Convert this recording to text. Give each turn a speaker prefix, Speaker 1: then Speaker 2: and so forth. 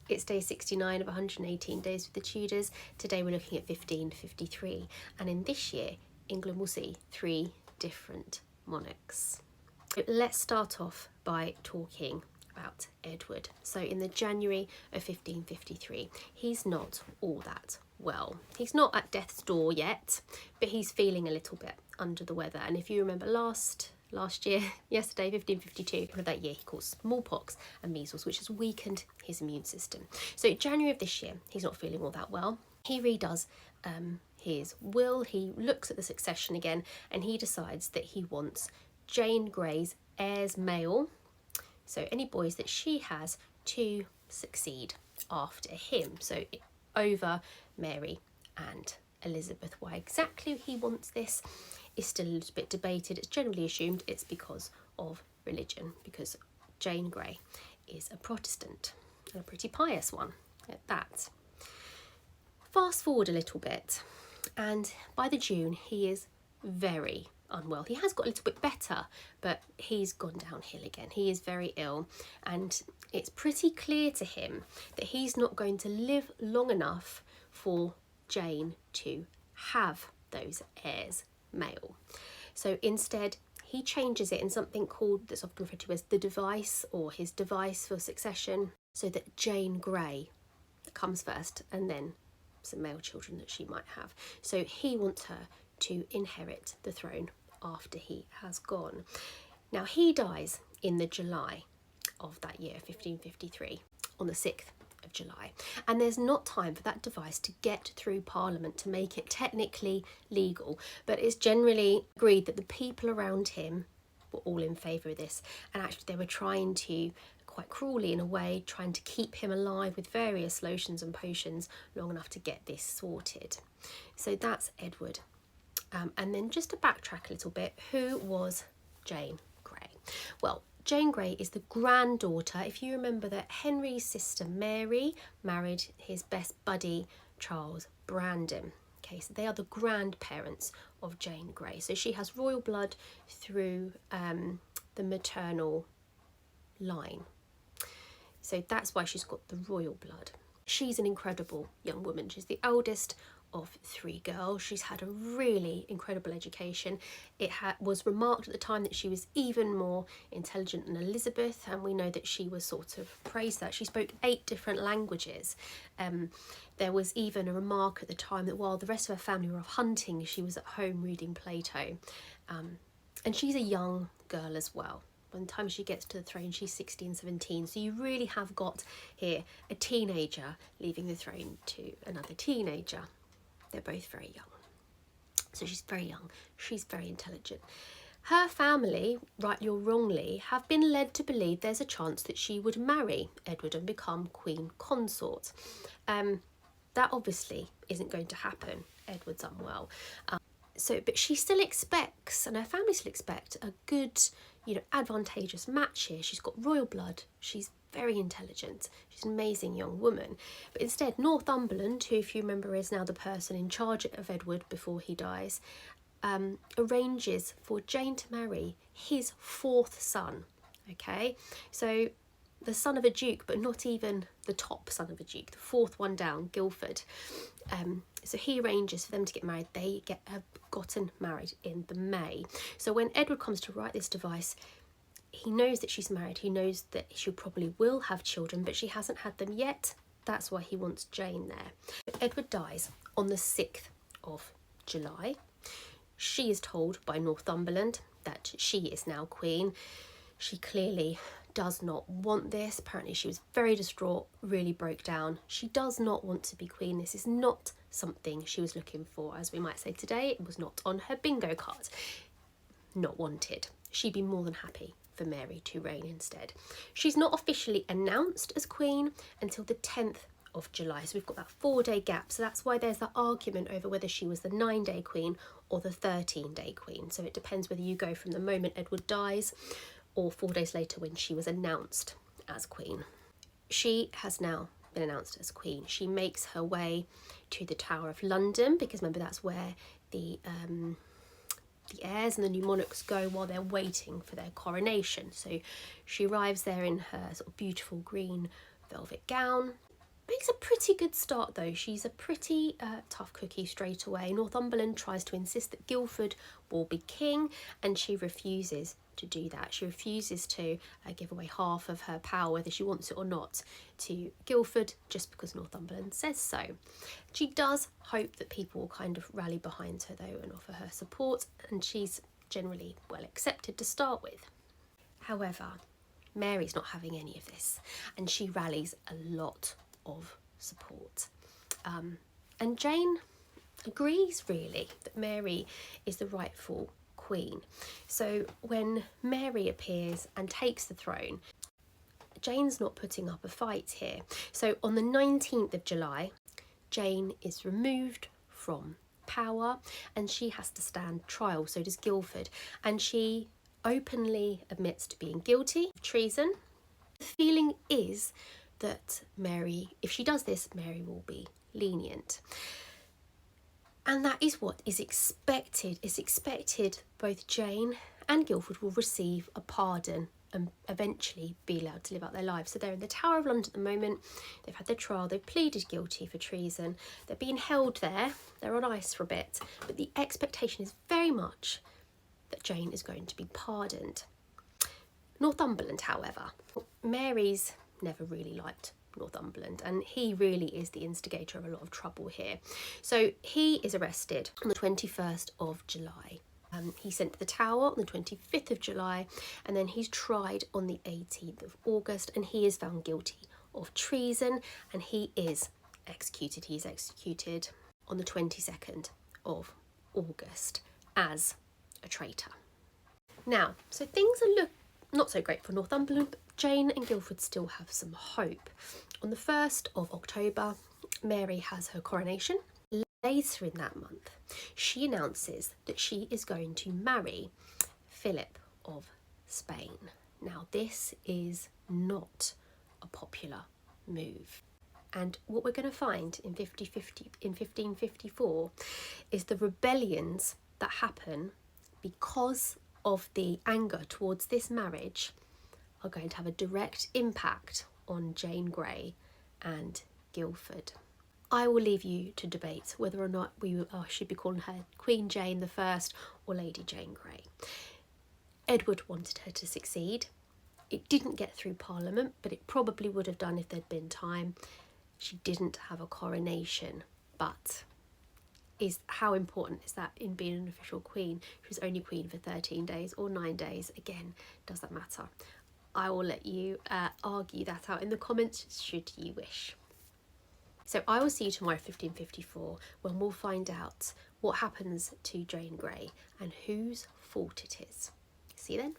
Speaker 1: It's day 69 of 118 days with the Tudors. Today we're looking at 1553, and in this year England will see 3 different monarchs. Let's start off by talking about Edward. So in the January of 1553, he's not all that well. He's not at death's door yet, but he's feeling a little bit under the weather. And if you remember yesterday, 1552, of that year, he caught smallpox and measles, which has weakened his immune system. So January of this year, he's not feeling all that well. He redoes his will. He looks at the succession again, and he decides that he wants Jane Grey's heirs male, so any boys that she has, to succeed after him, so over Mary and Elizabeth. Why exactly he wants this is still a little bit debated. It's generally assumed it's because of religion, because Jane Grey is a Protestant, and a pretty pious one at that. Fast forward a little bit, and by the June he is very unwell. He has got a little bit better, but he's gone downhill again. He is very ill, and it's pretty clear to him that he's not going to live long enough for Jane to have those heirs male. So instead he changes it in something called, that's often referred to as the device, or his device for succession, so that Jane Grey comes first and then some male children that she might have. So he wants her to inherit the throne after he has gone. Now he dies in the July of that year, 1553, on the 6th of July, and there's not time for that device to get through Parliament to make it technically legal, but it's generally agreed that the people around him were all in favour of this, and actually they were trying to, quite cruelly in a way, trying to keep him alive with various lotions and potions long enough to get this sorted. So that's Edward. And then just to backtrack a little bit, who was Jane Grey? Well, Jane Grey is the granddaughter, if you remember, that Henry's sister Mary married his best buddy Charles Brandon. Okay, so they are the grandparents of Jane Grey. So she has royal blood through the maternal line. So that's why she's got the royal blood. She's an incredible young woman. She's the eldest of 3 girls. She's had a really incredible education. It was remarked at the time that she was even more intelligent than Elizabeth, and we know that she was sort of praised that. She spoke 8 different languages. There was even a remark at the time that while the rest of her family were off hunting, she was at home reading Plato. And she's a young girl as well. By the time she gets to the throne, she's 16, 17. So you really have got here a teenager leaving the throne to another teenager. They're both very young. So she's very young. She's very intelligent. Her family, rightly or wrongly, have been led to believe there's a chance that she would marry Edward and become queen consort. That obviously isn't going to happen. Edward's unwell. But she still expects, and her family still expect, a good, advantageous match here. She's got royal blood. She's very intelligent. She's an amazing young woman. But instead, Northumberland, who, if you remember, is now the person in charge of Edward before he dies, arranges for Jane to marry his 4th son. Okay, so the son of a duke, but not even the top son of a duke, the 4th one down, Guildford. So he arranges for them to get married. They have gotten married in the May. So when Edward comes to write this device, he knows that she's married. He knows that she probably will have children, but she hasn't had them yet. That's why he wants Jane there. Edward dies on the 6th of July. She is told by Northumberland that she is now queen. She clearly does not want this. Apparently she was very distraught, really broke down. She does not want to be queen. This is not something she was looking for. As we might say today, it was not on her bingo card. Not wanted. She'd be more than happy for Mary to reign instead. She's not officially announced as queen until the 10th of July. So we've got that 4-day gap. So that's why there's that argument over whether she was the 9-day queen or the 13-day queen. So it depends whether you go from the moment Edward dies or 4 days later when she was announced as queen. She has now been announced as queen. She makes her way to the Tower of London, because remember that's where the heirs and the new monarchs go while they're waiting for their coronation. So she arrives there in her sort of beautiful green velvet gown. Makes a pretty good start though. She's a pretty tough cookie straight away. Northumberland tries to insist that Guildford will be king, and she refuses to do that. She refuses to give away half of her power, whether she wants it or not, to Guildford just because Northumberland says so. She does hope that people will kind of rally behind her though and offer her support, and she's generally well accepted to start with. However, Mary's not having any of this, and she rallies a lot of support. And Jane agrees really that Mary is the rightful queen. So when Mary appears and takes the throne, Jane's not putting up a fight here. So on the 19th of July, Jane is removed from power and she has to stand trial. So does Guildford, and she openly admits to being guilty of treason. The feeling is that Mary, if she does this, Mary will be lenient. And that is what is expected. It's expected both Jane and Guildford will receive a pardon and eventually be allowed to live out their lives. So they're in the Tower of London at the moment. They've had their trial. They've pleaded guilty for treason. They're being held there. They're on ice for a bit. But the expectation is very much that Jane is going to be pardoned. Northumberland, however, Mary's never really liked Northumberland, and he really is the instigator of a lot of trouble here. So he is arrested on the 21st of July. He's sent to the Tower on the 25th of July, and then he's tried on the 18th of August, and he is found guilty of treason, and he is executed. He's executed on the 22nd of August as a traitor. Now, so things are not so great for Northumberland, but Jane and Guildford still have some hope. On the 1st of October, Mary has her coronation. Later in that month, she announces that she is going to marry Philip of Spain. Now, this is not a popular move. And what we're going to find in 1554 is the rebellions that happen because of the anger towards this marriage are going to have a direct impact on Jane Grey and Guildford. I will leave you to debate whether or not I should be calling her Queen Jane I or Lady Jane Grey. Edward wanted her to succeed. It didn't get through Parliament, but it probably would have done if there'd been time. She didn't have a coronation, but how important is that in being an official queen? She was only queen for 13 days or 9 days. Again, does that matter? I will let you argue that out in the comments should you wish. So I will see you tomorrow, 1554, when we'll find out what happens to Jane Grey and whose fault it is. See you then.